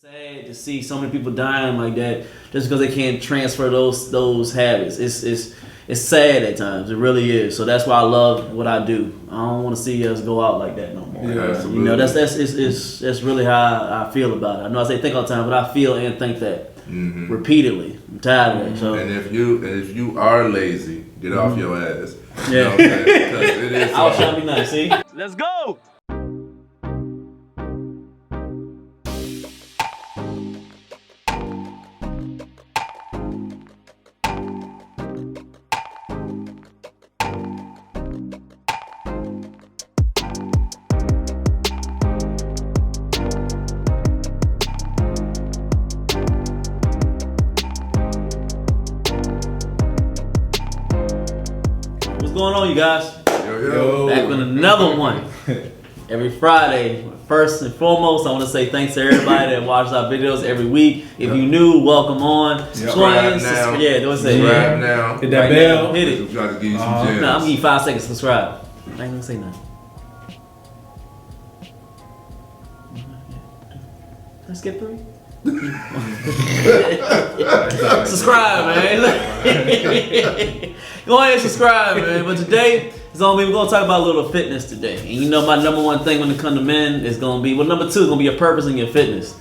sad to see so many people dying like that just because they can't transfer those habits. It's sad at times. It really is. So that's why I love what I do. I don't want to see us go out like that no more. Yeah, you know, that's really how I feel about it. I know I say think all the time, but I feel and think that repeatedly. I'm tired of it. So. And if you are lazy, get off your ass. Yeah. You know what I'm saying? Because it is. I was trying to be nice. See. Let's go. What's going on, you guys? Yo. Back with another one. Every Friday. First and foremost, I want to say thanks to everybody that watches our videos every week. If you new, welcome on. Subscribe now. Yeah, don't say subscribe now. Hit that bell. Hit it. We try to give you some gems. Nah, I'm gonna give you 5 seconds to subscribe. I ain't gonna say nothing. Let's get 3. Subscribe, man. Go ahead and subscribe, man. But today we're gonna talk about a little fitness today. And you know my number one thing when it comes to men is gonna be, well, number 2 is gonna be your purpose and your fitness.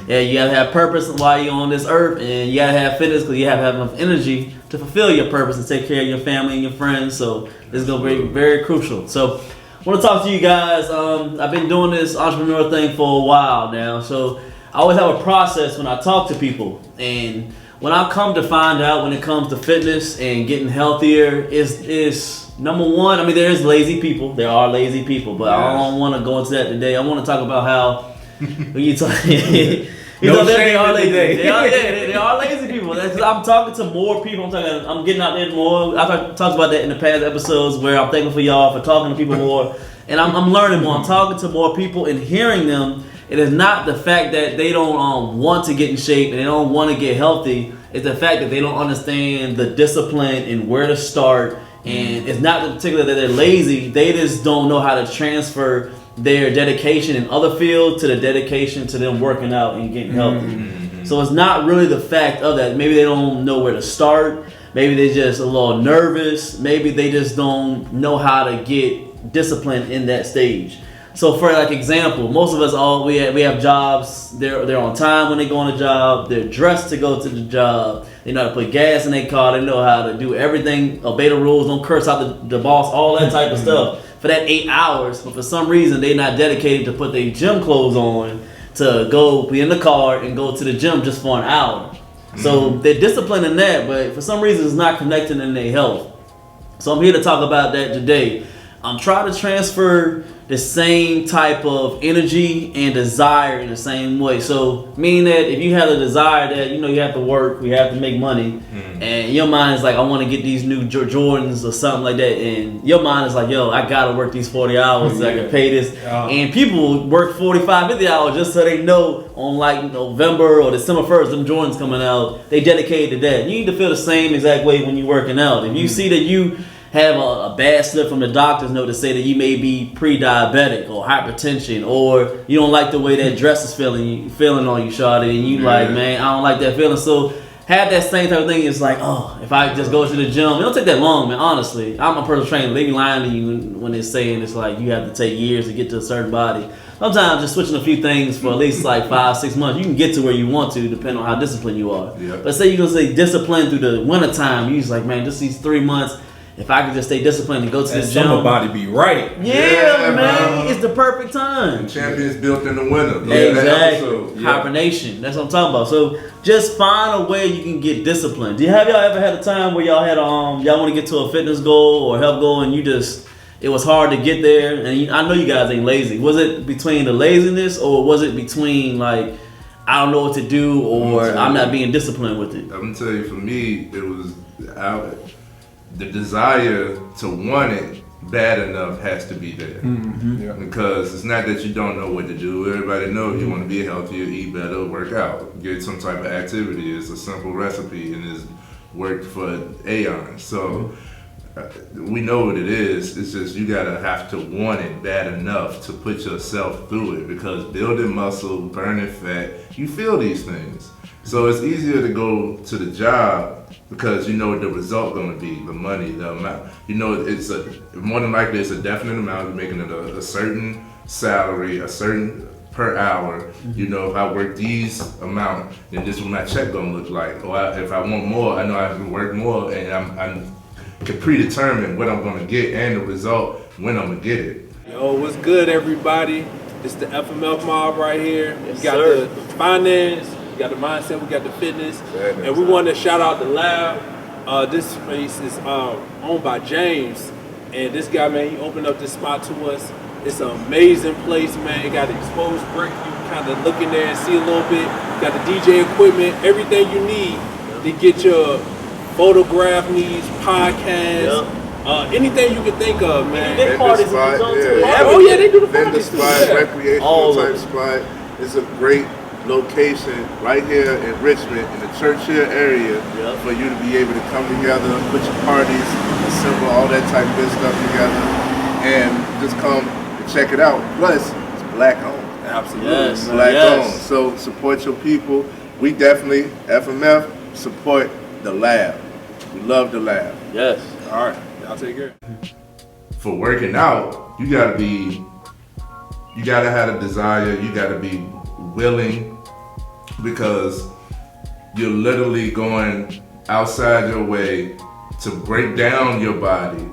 Yeah, you gotta have purpose while you're on this earth, and you gotta have fitness because you have to have enough energy to fulfill your purpose and take care of your family and your friends. So this is gonna be very crucial. So I want to talk to you guys. I've been doing this entrepreneur thing for a while now, so I always have a process when I talk to people, and when I come to find out when it comes to fitness and getting healthier is number one. I mean, there is lazy people. There are lazy people, but I don't want to go into that today. I want to talk about how when you talk, they are lazy. They are lazy people. I'm talking to more people. I'm getting out there more. I've talked about that in the past episodes where I'm thankful for y'all for talking to people more, and I'm learning more. I'm talking to more people and hearing them. It is not the fact that they don't want to get in shape and they don't want to get healthy. It's the fact that they don't understand the discipline and where to start. And it's not particular that they're lazy. They just don't know how to transfer their dedication in other fields to the dedication to them working out and getting healthy. So it's not really the fact of that. Maybe they don't know where to start. Maybe they're just a little nervous. Maybe they just don't know how to get disciplined in that stage. So for like example, most of us we have jobs. They're on time when they go on a job. They're dressed to go to the job. They know how to put gas in their car. They know how to do everything, obey the rules, don't curse out the boss, all that type of stuff for that 8 hours. But for some reason, they're not dedicated to put their gym clothes on to go be in the car and go to the gym just for an hour. So they're disciplined in that, but for some reason, it's not connecting in their health. So I'm here to talk about that today. I'm trying to transfer the same type of energy and desire in the same way. So meaning that if you have a desire that, you know, you have to work, we have to make money, and your mind is like, I want to get these new Jordans or something like that, and your mind is like, yo, I gotta work these 40 hours so I can pay this. And people work 45, 50 hours just so they know on like November or December 1st, them Jordans coming out, they dedicated to that. You need to feel the same exact way when you're working out. If you see that you have a bad slip from the doctor's note to say that you may be pre-diabetic or hypertension, or you don't like the way that dress is feeling on you, shawty, and you like, man, I don't like that feeling. So have that same type of thing. It's like, oh, if I just go to the gym, it don't take that long, man. Honestly, I'm a personal trainer. They be lying to you when they're saying it's like you have to take years to get to a certain body. Sometimes just switching a few things for at least like 5-6 months, you can get to where you want to, depending on how disciplined you are. Yep. But say you're gonna say disciplined through the winter time, you're just like, man, just these 3 months. If I could just stay disciplined and go to the gym, summer body be right. Yeah, man, it's the perfect time. The champion's built in the winter. Exactly. Hibernation. That's what I'm talking about. So just find a way you can get disciplined. Have y'all ever had a time where y'all had y'all want to get to a fitness goal or health goal and it was hard to get there? And I know you guys ain't lazy. Was it between the laziness or was it between like, I don't know what to do or I'm not being disciplined with it? I'm gonna tell you, for me, it was the desire to want it bad enough has to be there. Because it's not that you don't know what to do. Everybody knows you want to be healthier, eat better, work out, get some type of activity. It's a simple recipe and it's worked for aeons. So we know what it is. It's just you gotta have to want it bad enough to put yourself through it, because building muscle, burning fat, you feel these things. So it's easier to go to the job because you know what the result gonna be, the money, the amount. You know, it's more than likely it's a definite amount. You're making it a certain salary, a certain per hour. You know, if I work these amount, then this is what my check gonna look like. Or if I want more, I know I have to work more, and I'm can predetermine what I'm gonna get and the result when I'm gonna get it. Yo, what's good, everybody? It's the FMF mob right here. Yes, we got sir. the finance, we got the mindset, we got the fitness, and we want to shout out the lab. This space is owned by James, and this guy, man, he opened up this spot to us. It's an amazing place, man. It got exposed brick. You can kind of look in there and see a little bit. Got the DJ equipment, everything you need to get your photograph needs, podcast, anything you can think of, man. Big parties in the zone too. Oh yeah, they do the Vendor parties too. spot, Yeah. recreational type spot. It's a great location right here in Richmond, in the Churchill area, for you to be able to come together, put your parties, assemble all that type of good stuff together, and just come and check it out. Plus, it's black owned. Absolutely. Yes. Black Yes. owned. So support your people. We definitely, FMF, support the lab. We love the lab. Yes. All right, y'all take care. For working out, you gotta have a desire, you gotta be willing, because you're literally going outside your way to break down your body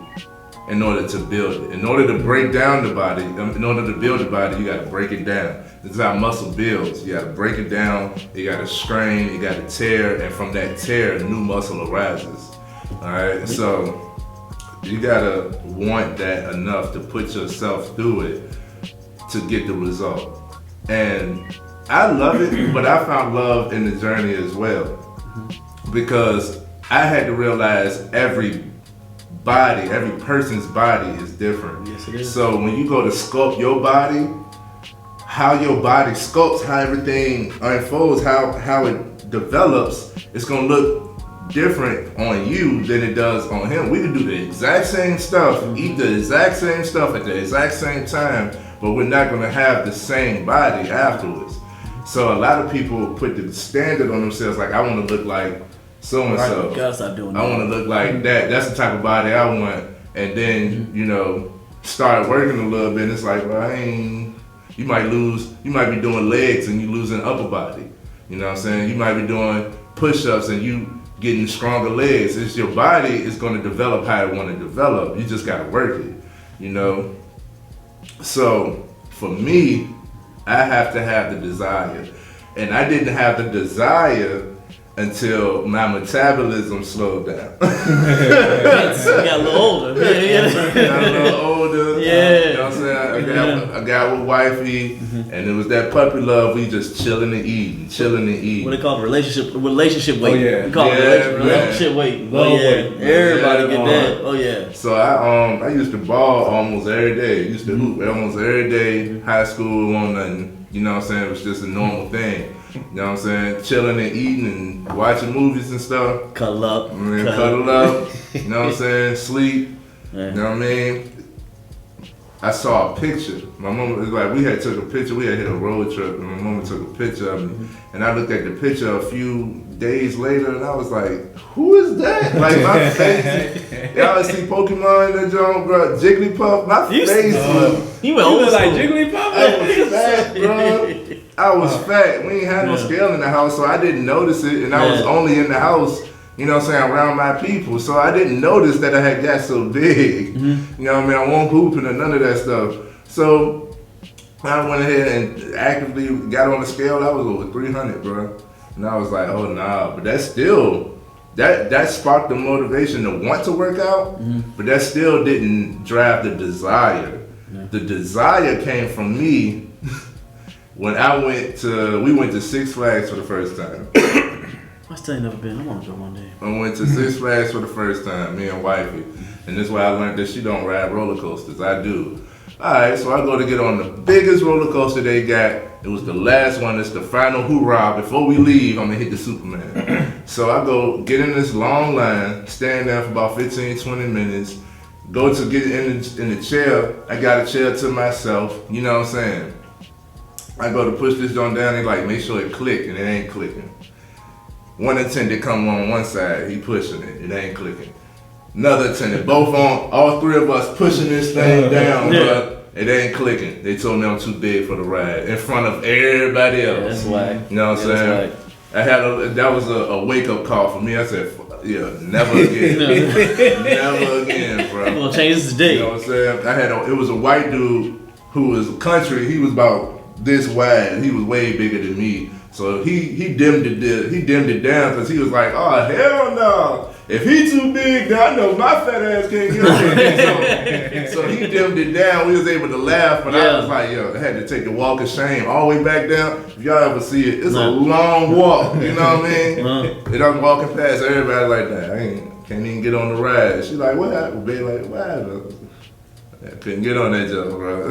in order to build it. In order to break down the body, in order to build the body, you gotta break it down. This is how muscle builds. You gotta break it down, you gotta strain, you gotta tear, and from that tear, new muscle arises. All right, so you gotta want that enough to put yourself through it to get the result. And I love it, but I found love in the journey as well, because I had to realize every person's body is different. Yes, it is. So when you go to sculpt your body, how your body sculpts, how everything unfolds, how it develops, it's gonna look different on you than it does on him. We can do the exact same stuff, eat the exact same stuff at the exact same time, but we're not gonna have the same body afterwards. So a lot of people put the standard on themselves, like I wanna look like so-and-so. You gotta stop doing that. I wanna look like that. That's the type of body I want. And then, you know, start working a little bit, and it's like, well, you might be doing legs and you losing upper body. You know what I'm saying? You might be doing push-ups and you getting stronger legs. It's your body is gonna develop how it wanna develop. You just gotta work it, you know? So for me, I have to have the desire. And I didn't have the desire until my metabolism slowed down. You got a little older. Got a little older. Yeah. You know what I'm saying? I got with wifey, and it was that puppy love. We just chilling and eating. What they call it? Relationship weight. Oh, yeah. We call Yeah, it man. relationship weight. Love Oh, yeah. weight. Everybody Yeah, get that. Oh yeah. So I used to ball almost every day. Used to hoop almost every day. High school, on nothing. You know what I'm saying? It was just a normal thing. You know what I'm saying? Chilling and eating and watching movies and stuff. Cuddle up. And then cuddle up. You know what I'm saying? Sleep. Yeah. You know what I mean? I saw a picture. My mom was like, we had took a picture. We had hit a road trip, and my mom took a picture of me. And I looked at the picture a few days later, and I was like, who is that? Like my face. Y'all see Pokemon in the joint, bro? Jigglypuff. My face was. You went old like school. Jigglypuff? I was fat, bro. I was fat. We ain't had no scale in the house, so I didn't notice it. And I was only in the house, you know what I'm saying, around my people. So I didn't notice that I had got so big. You know what I mean? I won't hooping or none of that stuff. So I went ahead and actively got on the scale. I was over 300, bro. And I was like, oh, nah. But that's still, that sparked the motivation to want to work out, but that still didn't drive the desire. The desire came from me when we went to Six Flags for the first time. I still ain't never been. I want to go one day. I went to Six Flags for the first time, me and wifey. And this is why I learned that she don't ride roller coasters. I do. Alright, so I go to get on the biggest roller coaster they got. It was the last one. It's the final hoorah. Before we leave, I'm going to hit the Superman. So I go get in this long line, stand there for about 15, 20 minutes, go to get in the chair. I got a chair to myself, you know what I'm saying? I go to push this joint down, they like make sure it click, and it ain't clicking. One attendant come on one side, he pushing it ain't clicking. Another attendant, both on, all three of us pushing this thing down, but it ain't clicking. They told me I'm too big for the ride in front of everybody else. That's why. You know what I'm saying? That was a wake up call for me. I said, yeah, never again. Never again, bro. I'm gonna change this today. You know what I'm saying? It was a white dude who was country. He was about this wide. He was way bigger than me. So he dimmed it down because he was like, oh hell no. If he too big, then I know my fat ass can't get on there. So he dimmed it down. We was able to laugh, but I was like, yo, I had to take the walk of shame all the way back down. If y'all ever see it, it's a long walk. You know what I mean? And I'm walking past everybody like that. Can't even get on the ride. She like, what happened? Babe, like, what happened? I couldn't get on that jump, bro.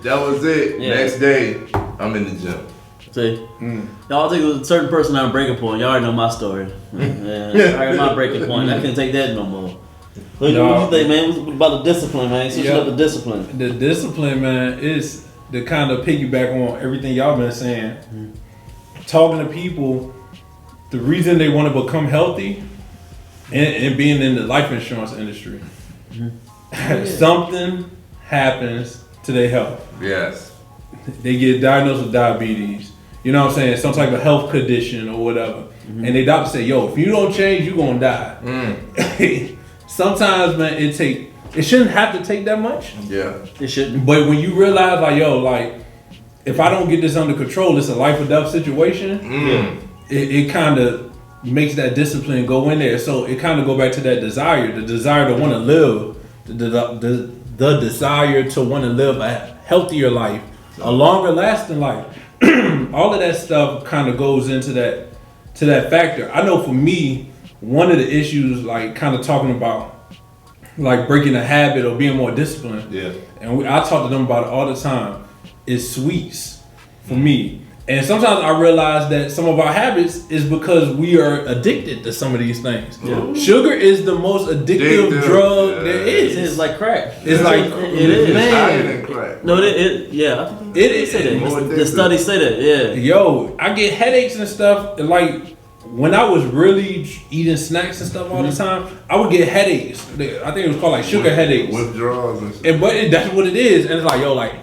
That was it. Yeah. Next day, I'm in the gym. See, y'all think it was a certain person on breaking point. Y'all already know my story. Yeah, I got my breaking point. I can't take that no more. What you think, man? What's about the discipline, man? Switching up the discipline. The discipline, man, is the kind of piggyback on everything y'all been saying. Talking to people, the reason they want to become healthy, and being in the life insurance industry, something happens to their health. Yes. They get diagnosed with diabetes. You know what I'm saying? Some type of health condition or whatever. And they doctor say, yo, if you don't change, you're gonna die. Sometimes, man, it shouldn't have to take that much. Yeah. It shouldn't. But when you realize, like, yo, like, if I don't get this under control, it's a life or death situation. It kind of makes that discipline go in there. So it kind of go back to that desire, the desire to want to live, the desire to want to live a healthier life, a longer lasting life. All of that stuff kind of goes into that factor. I know for me, one of the issues, like kind of talking about like breaking a habit or being more disciplined. Yeah. And I talk to them about it all the time. Is sweets for me. And sometimes I realize that some of our habits is because we are addicted to some of these things. Yeah. Sugar is the most addictive drug there is. It's like crack. It's like it is. Man. It's crack. No, it is. The studies say that. Yeah. Yo, I get headaches and stuff. Like when I was really eating snacks and stuff all the time, I would get headaches. I think it was called like sugar headaches. Withdrawals and stuff. But that's what it is. And it's like, yo, like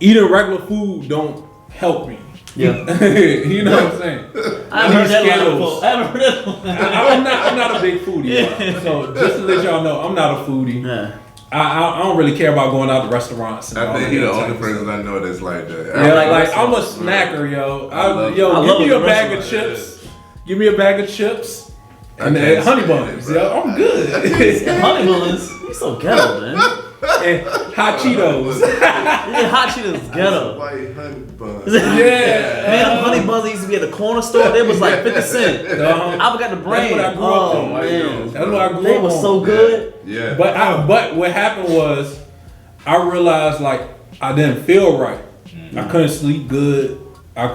eating regular food don't help me. Yeah. You know what I'm saying? I haven't heard that before. I'm not a big foodie. Yeah. So just to let y'all know, I'm not a foodie. Yeah. I don't really care about going out to restaurants. And I think you're the only person I know that's like that. Yeah, like I'm a snacker, yo. Give me a bag of chips. Give me a bag of chips. And honey buns, yo. I'm good. Honey buns? You so ghetto, man. And hot Cheetos. Yeah, hot Cheetos ghetto. White honey buns. Yeah. Man, honey buns used to be at the corner store. They was like 50 cents. I forgot the brand. That's what I grew up on. Man. That's what I grew up on. They were so good. Yeah. But what happened was, I realized like I didn't feel right. I couldn't sleep good. I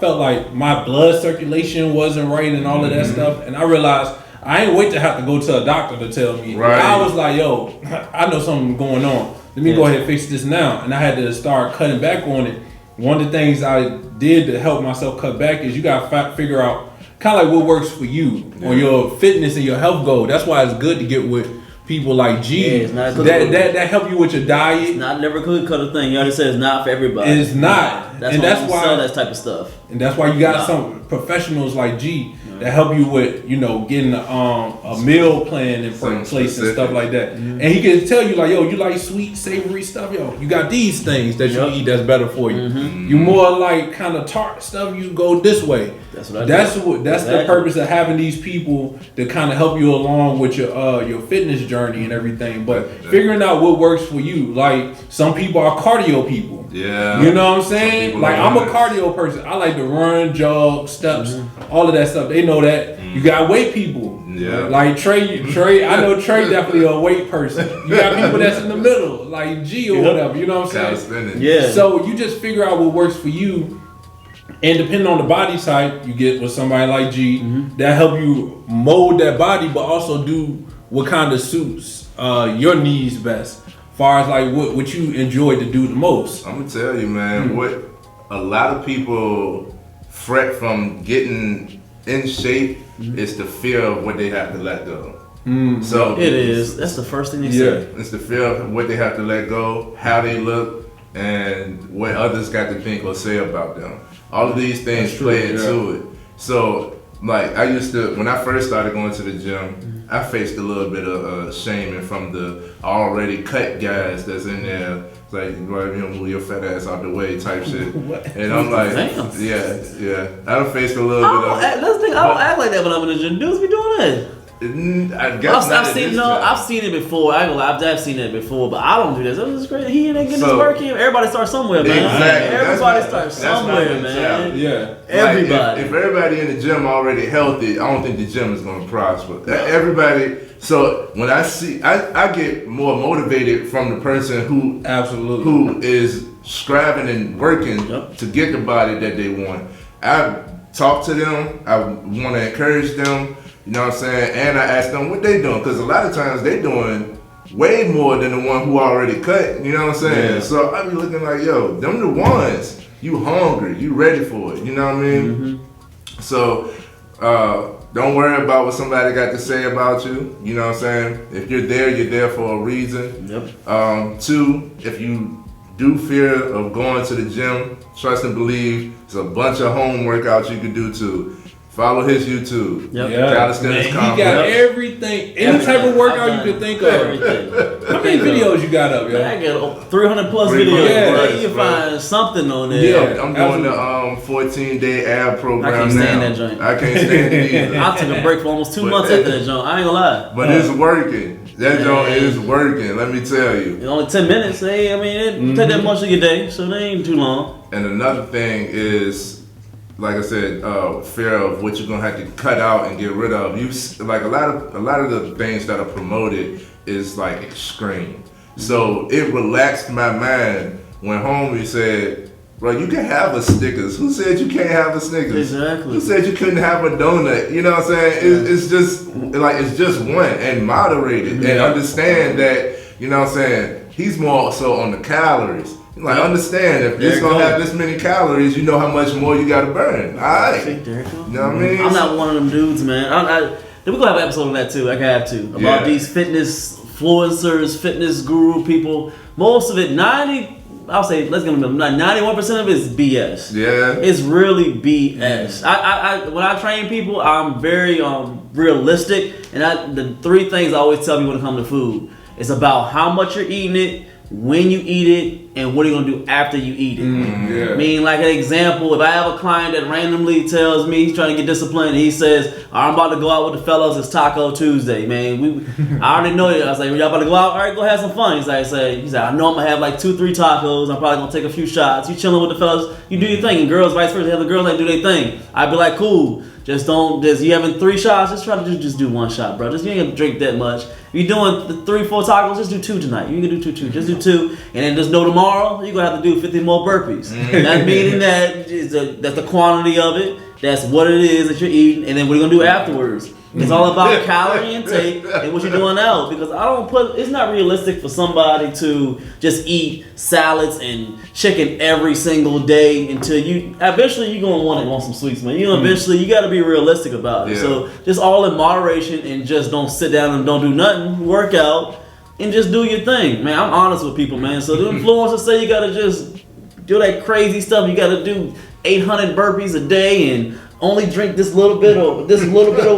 felt like my blood circulation wasn't right and all of that stuff. And I realized I ain't wait to have to go to a doctor to tell me. Right. I was like, yo, I know something going on. Let me go ahead and fix this now. And I had to start cutting back on it. One of the things I did to help myself cut back is you got to figure out kind of like what works for you on your fitness and your health goal. That's why it's good to get with people like G that help you with your diet. It's not never cookie cutter thing. You already said it's not for everybody. It's not. That's why sell that type of stuff. And that's why you got some professionals like G that help you with, getting a meal plan in place and stuff like that. And he can tell you like, yo, you like sweet, savory stuff, yo. You got these things that you eat that's better for you. You more like kind of tart stuff, you go this way. That's what That's the purpose of having these people to kind of help you along with your fitness journey and everything. But figuring out what works for you. Like some people are cardio people. Yeah. You know what I'm saying? Like I'm a cardio person. I like to run, jog, steps, all of that stuff. They know that. You got weight people. Yeah. Like Trey, I know Trey definitely a weight person. You got people that's in the middle, like G or whatever. You know what I'm saying? Yeah. So you just figure out what works for you. And depending on the body type, you get with somebody like G that help you mold that body, but also do what kind of suits your needs best. Far as like what you enjoy to do the most. I'm gonna tell you, man, what a lot of people fret from getting in shape is the fear of what they have to let go. So It is. That's the first thing they say. it's the fear of what they have to let go, how they look, and what others got to think or say about them. All of these things play into it. So, like, I used to, when I first started going to the gym, I faced a little bit of shaming from the already cut guys that's in there. It's like, move your fat ass out the way type shit. And I'm like, yeah. I done faced a little bit of it. That's the thing. I don't act like that when I'm in the gym. Dudes be doing that. I guess I've seen it before. I ain't gonna lie, I've seen it before, but I don't do this. That's great. He ain't getting his work in. Everybody starts somewhere, man. Exactly. Everybody starts somewhere, man. Yeah. Everybody. Like if everybody in the gym already healthy, I don't think the gym is gonna prosper. Everybody. So when I see, I get more motivated from the person who is striving and working to get the body that they want. I talk to them. I want to encourage them. You know what I'm saying? And I ask them what they doing, because a lot of times they doing way more than the one who already cut. You know what I'm saying? Yeah. So I be looking like, yo, them the ones. You hungry. You ready for it. You know what I mean? So don't worry about what somebody got to say about you. You know what I'm saying? If you're there for a reason. Yep. 2, if you do fear of going to the gym, trust and believe, there's a bunch of home workouts you can do too. Follow his YouTube. Yep. Calisthenics He Complex. got everything. Any type of workout you can think of. Everything. How many videos you got up, yo? I got 300 plus videos. Yeah. You can find something on there. Yeah. I'm doing the 14-day ab program I can't now. stand that joint. I can't stand it either. I took a break for almost 2 months after that joint. I ain't gonna lie. But it's working. That joint is working, let me tell you. It's only 10 minutes. Hey, I mean, it take that much of your day, so they ain't too long. And another thing is, like I said, fear of what you're gonna have to cut out and get rid of. Like a lot of the things that are promoted is like extreme. So it relaxed my mind when homie said, "Bro, you can have a Snickers." Who said you can't have a Snickers? Exactly. Who said you couldn't have a donut? You know what I'm saying? It's just one, and moderate it and understand that. You know what I'm saying? He's more so on the calories. Like, understand, if it's gonna have this many calories, you know how much more you gotta burn. Alright. See, there it go. You know what I mean? I'm not one of them dudes, man. We're gonna have an episode on that too. I have to. About these fitness influencers, fitness guru people. Most of it, 91% of it is BS. Yeah. It's really BS. When I train people, I'm very realistic, and the 3 things I always tell people when it comes to food. It's about how much you're eating it, when you eat it, and what are you gonna do after you eat it. I mean, like an example, if I have a client that randomly tells me he's trying to get disciplined and he says, I'm about to go out with the fellas, it's Taco Tuesday, man. I already know it. I was like, y'all about to go out? All right, go have some fun. He's like, I know I'm gonna have like 2-3 tacos. I'm probably gonna take a few shots. You chilling with the fellas, you do your thing. And girls, vice versa, have the girls like do their thing. I'd be like, cool. You having 3 shots, just try to just do 1 shot, bro. You ain't gonna drink that much. If you're doing 3-4 tacos, just do 2 tonight. You can do 2. Just do 2, and then just know tomorrow you're gonna have to do 50 more burpees. That meaning that's the quantity of it. That's what it is that you're eating, and then what are you gonna do afterwards? It's all about calorie intake and what you're doing out, because it's not realistic for somebody to just eat salads and chicken every single day until eventually you're gonna want some sweets, man. Eventually you gotta be realistic about it. Yeah. So just all in moderation, and just don't sit down and don't do nothing, work out and just do your thing, man. I'm honest with people, man. So the influencers say you gotta just do that crazy stuff. You gotta do 800 burpees a day and only drink this little bit of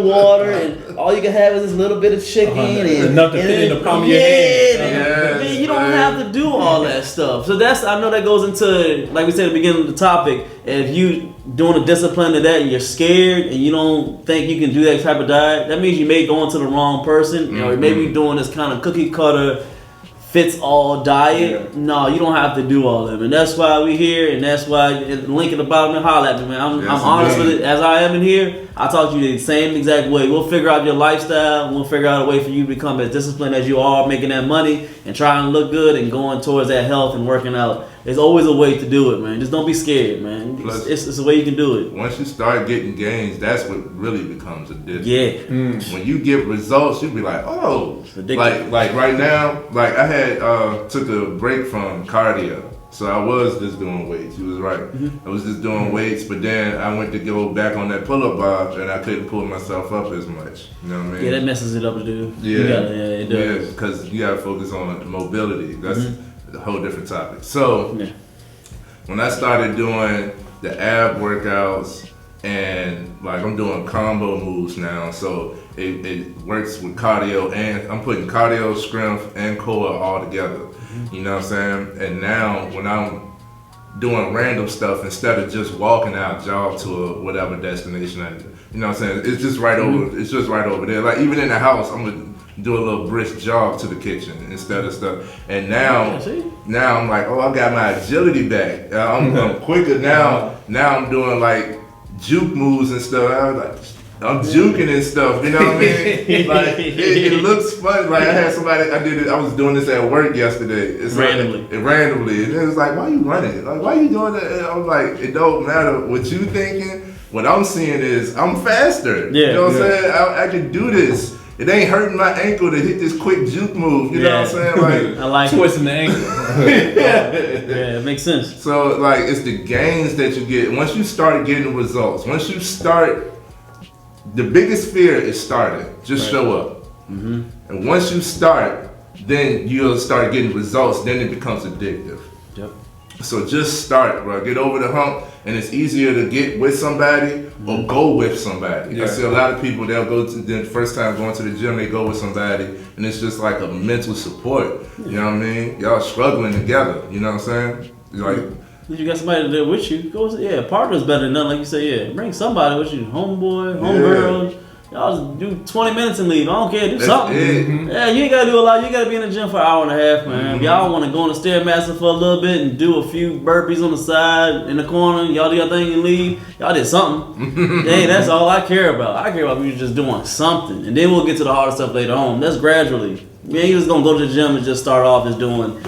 water, and all you can have is this little bit of chicken and enough to fit in the palm of your hand. Man, you don't have to do all that stuff. So I know that goes into, like we said at the beginning of the topic, if you doing a discipline to that and you're scared and you don't think you can do that type of diet, that means you may go into the wrong person, or maybe you're doing this kind of cookie cutter fits all diet. No, you don't have to do all of it. And that's why we here, and that's why link at the bottom and holler at me, man. I'm honest with it. As I am in here, I talk to you the same exact way. We'll figure out your lifestyle, and we'll figure out a way for you to become as disciplined as you are, making that money and trying to look good and going towards that health and working out There's always a way to do it, man. Just don't be scared, man. Plus, it's a way you can do it. Once you start getting gains, that's what really becomes addictive. Yeah. When you get results, you'll be like, oh, addictive. like right now, like I had took a break from cardio. So I was just doing weights. You was right. I was just doing weights, but then I went to go back on that pull-up bar, and I couldn't pull myself up as much. You know what I mean? Yeah, that messes it up, dude. Yeah, it does. Yeah, because you gotta focus on mobility. That's a whole different topic. So when I started doing the ab workouts, and like I'm doing combo moves now, so it works with cardio, and I'm putting cardio, strength, and core all together. You know what I'm saying? And now when I'm doing random stuff, instead of just walking out, jog to a whatever destination, you know what I'm saying? It's just right over. It's just right over there. Like even in the house, I'm gonna do a little brisk jog to the kitchen instead of stuff. And now I'm like, oh, I got my agility back. I'm quicker now. Now I'm doing like juke moves and stuff. I'm juking and stuff, you know what I mean? Like it looks fun. Like I had somebody, I was doing this at work yesterday. It's randomly, and it was like, why you running? Like why you doing that? And I was like, it don't matter what you thinking. What I'm seeing is I'm faster. Yeah, you know what I'm saying? I can do this. It ain't hurting my ankle to hit this quick juke move. You know what I'm saying? Like I like twisting the ankle. yeah, it makes sense. So like it's the gains that you get once you start getting results. Once you start. The biggest fear is starting. Just show up. And once you start, then you'll start getting results. Then it becomes addictive. Yep. So just start, bro. Get over the hump. And it's easier to get with somebody or go with somebody. Yeah. I see a lot of people, they'll go to the first time going to the gym, they go with somebody. And it's just like a mental support. You know what I mean? Y'all struggling together. You know what I'm saying? Like. You got somebody there with you. Go, partner's better than nothing. Like you say, yeah, bring somebody with you. Homeboy, homegirl. Y'all just do 20 minutes and leave. I don't care. Do something. Yeah, you ain't gotta do a lot. You gotta be in the gym for an hour and a half, man. If y'all want to go on the Stairmaster for a little bit and do a few burpees on the side in the corner, y'all do your thing and leave. Y'all did something. Hey, that's all I care about. I care about you just doing something, and then we'll get to the harder stuff later on. That's gradually. You ain't just gonna go to the gym and just start off as doing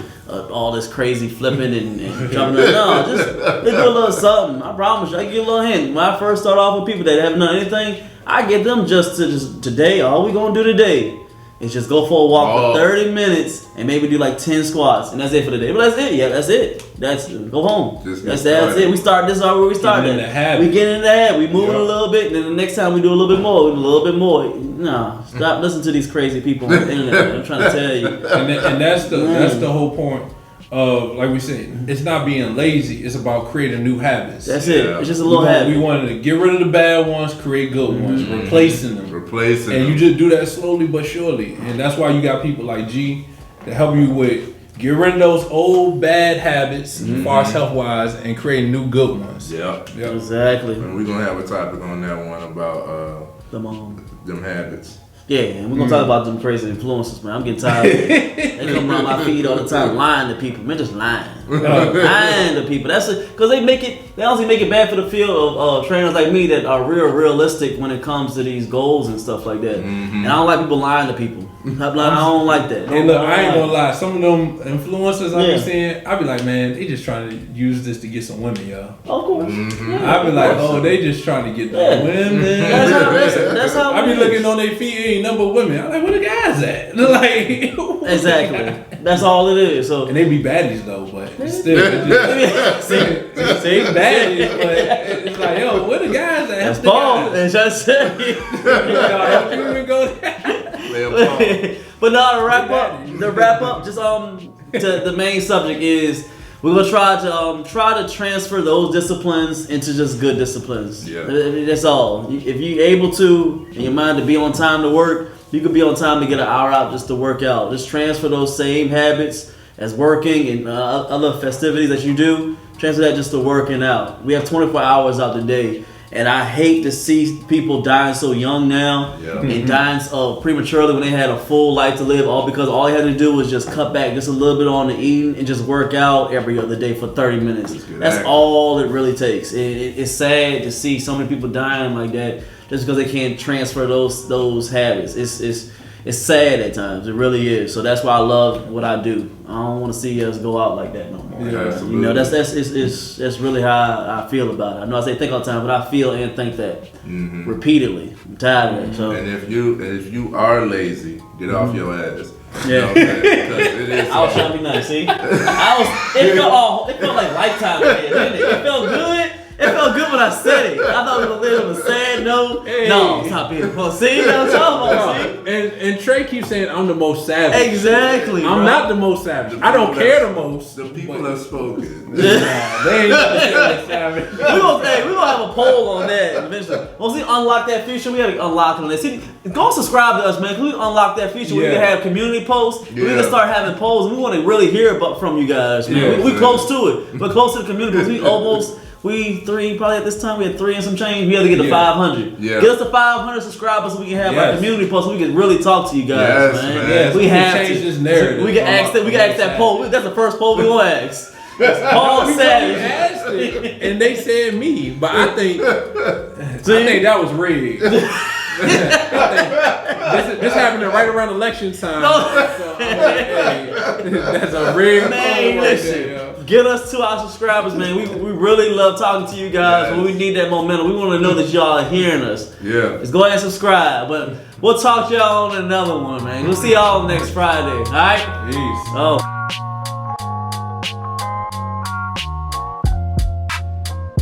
all this crazy flipping and jumping. No, just do a little something. I promise you. I give you a little hint. When I first start off with people that haven't done anything, I get them just today. All we gonna do today is just go for a walk for 30 minutes and maybe do like 10 squats, and that's it for the day. But that's it. Yeah, that's it. That's go home. That's it. We start. This is where we start. We get in the habit. We moving a little bit, and then the next time we do a little bit more. A little bit more. No, stop listening to these crazy people on the internet. I'm trying to tell you. And that's the whole point of, like we said, it's not being lazy. It's about creating new habits. That's it. It's just a little habit. We wanted to get rid of the bad ones, create good ones, replacing them. And you just do that slowly but surely. And that's why you got people like G to help you with get rid of those old bad habits, as far as health wise, and create new good ones. Yeah. Exactly. And we're gonna have a topic on that one about them habits. Yeah, and we're gonna talk about them crazy influencers, man. I'm getting tired of it. They come around my feed all the time lying to people. Man, just lying. Lying to people. That's it. Because they honestly make it bad for the field of trainers like me that are realistic when it comes to these goals and stuff like that. And I don't like people lying to people. I don't like that. And look, I ain't gonna lie. Some of them influencers I be seeing, I be like, man, they just trying to use this to get some women, y'all. Of course. I be like, oh, they just trying to get the women. That's how I be looking on their feet, ain't number women. I'm like, where the guys at? Like, exactly. That's all it is. So and they be baddies though, but still, say baddies, but it's like, yo, where the guys at? That's Paul. And just say, don't you even go there. But now to wrap up, just to the main subject is we're gonna try to transfer those disciplines into just good disciplines. Yeah. That's all. If you're able to, in your mind, to be on time to work, you could be on time to get an hour out just to work out. Just transfer those same habits as working and other festivities that you do. Transfer that just to working out. We have 24 hours out the day. And I hate to see people dying so young now and dying prematurely when they had a full life to live, all because all they had to do was just cut back just a little bit on the eating and just work out every other day for 30 minutes. That's all it really takes. It's sad to see so many people dying like that just because they can't transfer those habits. it's sad at times. It really is. So that's why I love what I do. I don't want to see us go out like that no more. Yeah, You know, that's really how I feel about it. I know I say think all the time, but I feel and think that repeatedly. I'm tired of it. So And if you are lazy, get off your ass. Yeah. You know what I'm saying? Because it is I was trying to be nice. See, it felt like lifetime. Didn't it? It felt good. It felt good when I said it. I thought we were going to leave on a sad note. Hey. No, stop being a See, that's what I'm talking about. See. And Trey keeps saying I'm the most savage. Exactly. I'm bro. not the most savage. I don't care the most. The people have spoken. They ain't like savage. we gonna have a poll on that eventually. Once we unlock that feature, we gotta unlock it on that. See, go subscribe to us, man. Cause we unlock that feature. We can have community posts. We can start having polls. We want to really hear from you guys, man. Yeah, we close to it. We're close to the community. We three probably at this time. We had 3 and some change. We had to get to 500. Yeah. Get us to 500 subscribers so we can have our community posts. So we can really talk to you guys, man. Yes, we have change to this narrative. We can ask that. We can ask that poll. That's the first poll we gonna ask. Paul Savage. Asked it, and they said me, but I think that was rigged. This happened right around election time. So, that's a rigged Man, poll right listen. there. Get us to our subscribers, man. We really love talking to you guys, but we need that momentum. We want to know that y'all are hearing us. Yeah. Just go ahead and subscribe. But we'll talk to y'all on another one, man. We'll see y'all next Friday. All right? Peace. Oh.